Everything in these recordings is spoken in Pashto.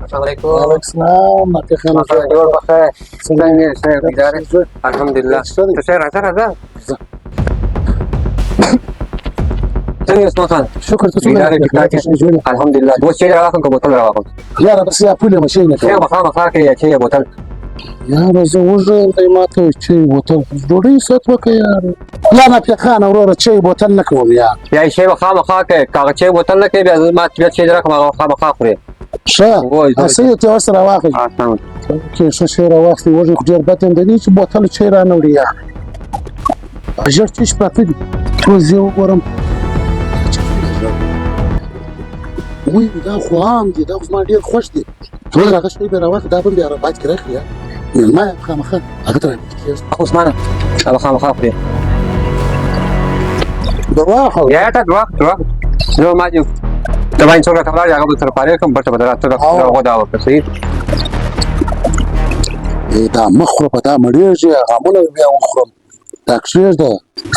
السلام عليكم. وعليكم السلام. يعطيك مساء الخير. النور بخير. شيخ بداري الحمد لله. تسير هذا ثاني اسمه خان شكرا بداري الحمد لله. بس شيء رواكم كبوتل رواكم يا لا بس يا فولي مشينا شيء مخام خاك يا شيء بوتل يا زوجة زي ما تو شيء بوتل دوري ساتوك يا لا انا في خانه اورورا شيء بوتل لكم يا شيء مخام خاك كاغ شيء بوتل لك ما تبي شيء رقم مخام خاك شا اسيتي اسرع واخذ تمام كيف شيء واخذ وجه كدير باتن دنيش بوتل شيء رانا وريا اجرت ايش باتن توزي ورم وي دا خو عام دي دا خو ما ډیر خوش دي ټول راغش په راوخ دا بم بیا ربات کړخ یا ما خامخه هغه تر عثمان مخام خاك دواخه يا تدوا لو ما جو دواين څوک ته راځي هغه به تر پاره کوم پټه بدرات ته غوډا وکړي دا مخره په دا مړیږي غامونه بیا وخورم دا کښې ده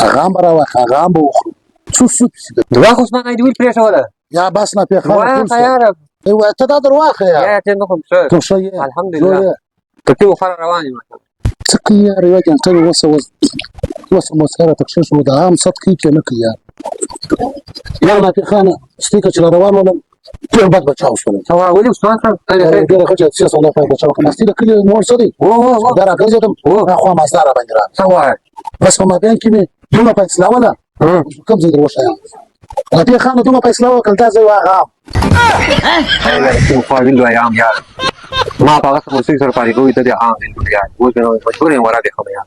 هغه هم راوخ هغه هم وخورم څه دوا خو عثمان اې ویل پرې شو ده يا بس ما في خالد خيار ايوه انت تقدر واخي يا تنكم شو كل شيء الحمد لله تكيو خير رواني ما سكي يا رياج انت وصل مسيرة تكشيش ودعام صدقي كنك يا يا ما في خانة ستيكا شلا روان ولا كل بعد بتشاو شو سوا ولي عثمان انا كده خرجت سياسة ولا فاهم بتشاو كنا ستيكا كل مول صدي دارا كذا اخو ما زارا بنجرا سوا بس ما بين كمي ما بيسلا ولا كم زي دروش يعني في خانة دوما بيسلا وكل ده زي واقع فاضل له ايام يا ما بعرف مسير سرقاري قوي تدي عام يا वो मशहूर है हमारा देखो भैया